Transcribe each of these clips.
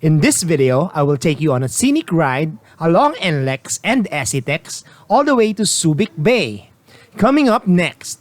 In this video, I will take you on a scenic ride along NLEX and SCTEX all the way to Subic Bay. Coming up next.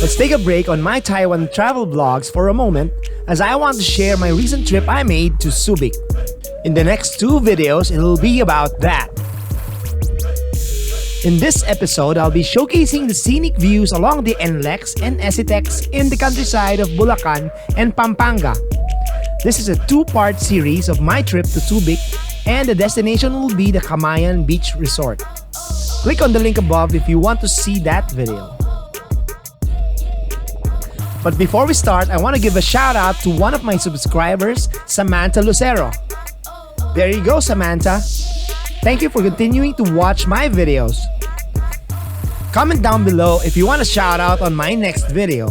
Let's take a break on my Taiwan travel vlogs for a moment as I want to share my recent trip I made to Subic. In the next two videos, it will be about that. In this episode, I'll be showcasing the scenic views along the NLEX and SCTEX in the countryside of Bulacan and Pampanga. This is a two-part series of my trip to Subic, and the destination will be the Camayan Beach Resort. Click on the link above if you want to see that video. But before we start, I want to give a shout out to one of my subscribers, Samantha Lucero. There you go, Samantha. Thank you for continuing to watch my videos. Comment down below if you want a shout out on my next video.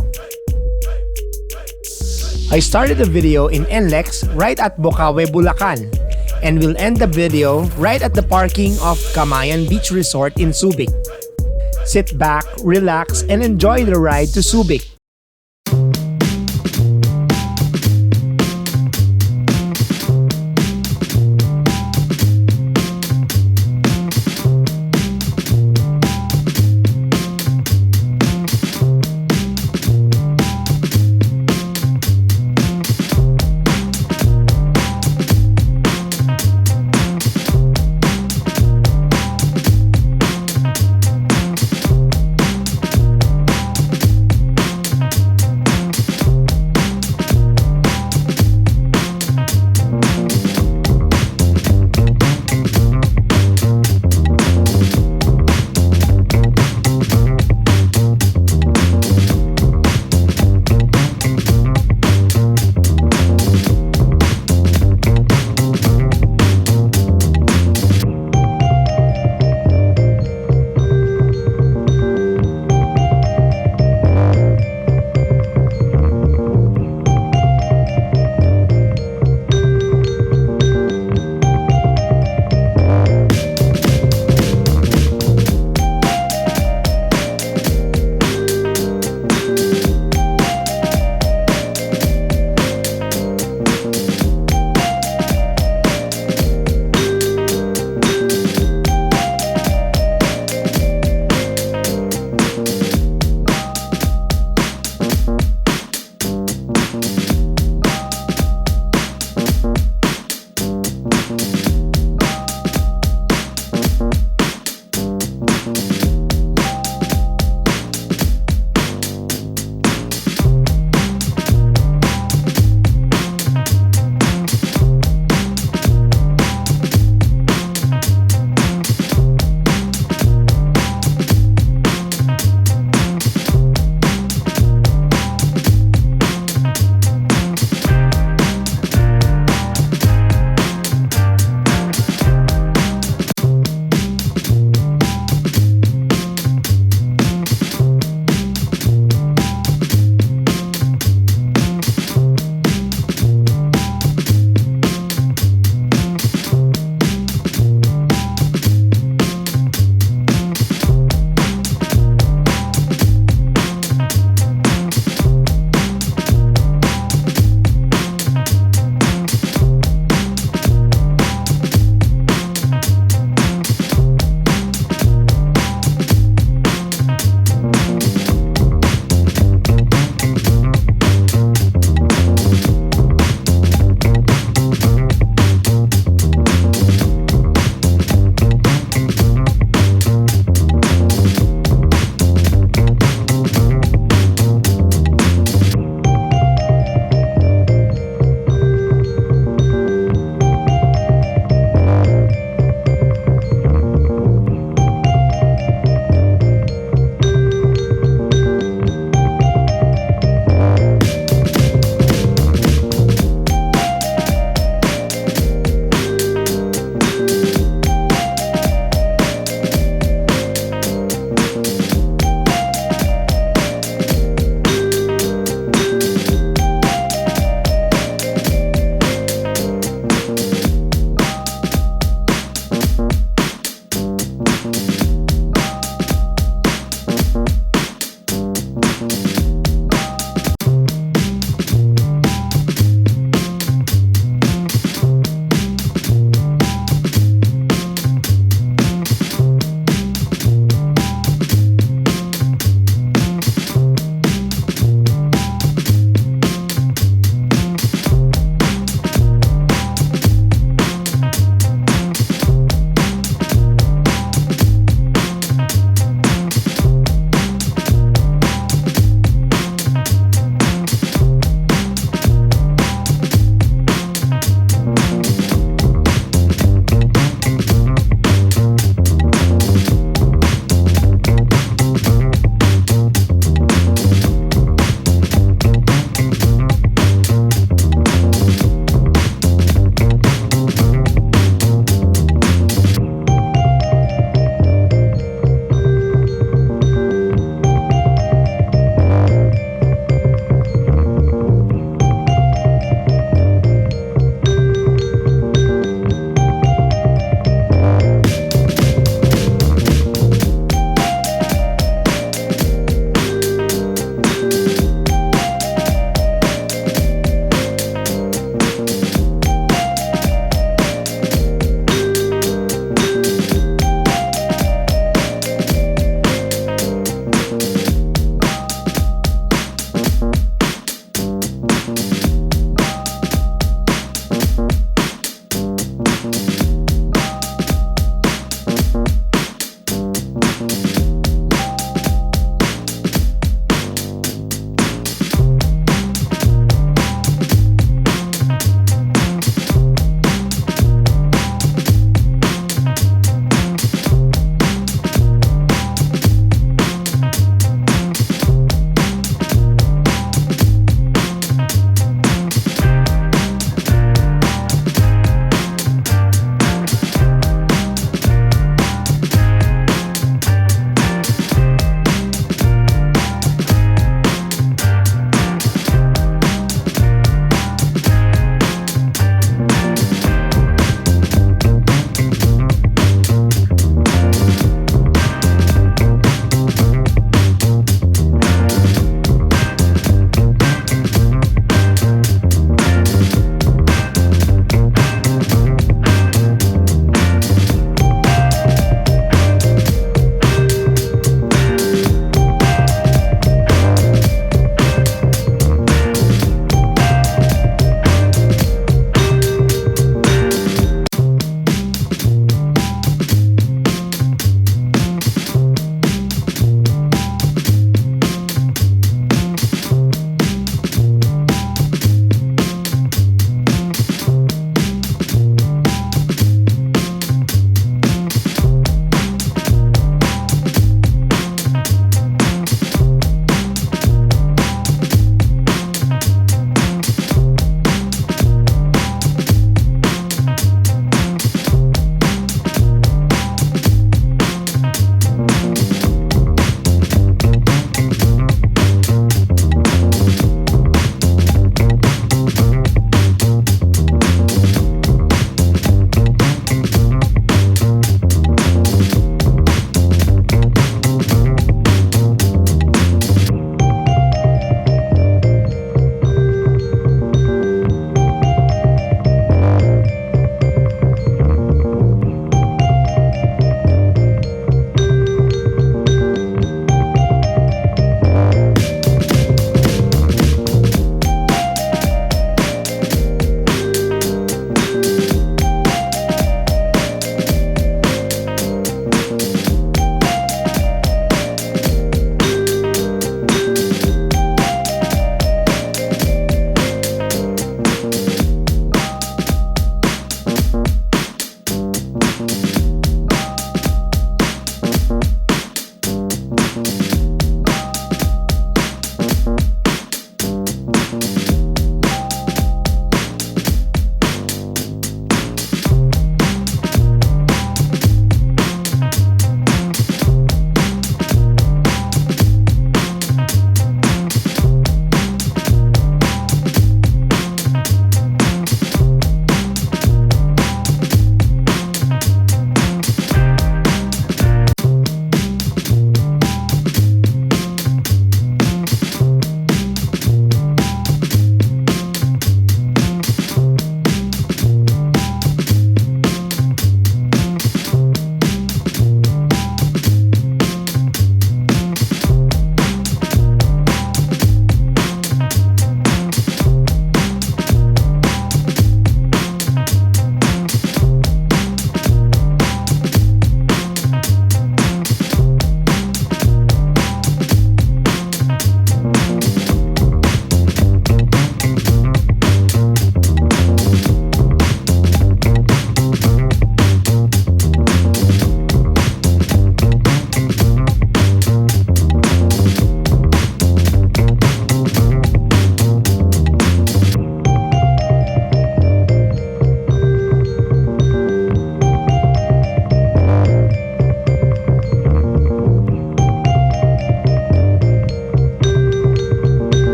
I started the video in NLEX right at Bocaue, Bulacan, and will end the video right at the parking of Camayan Beach Resort in Subic. Sit back, relax, and enjoy the ride to Subic.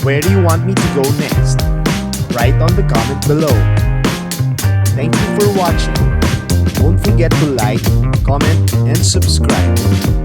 Where do you want me to go next? Write on the comment below. Thank you for watching. Don't forget to like, comment, and subscribe.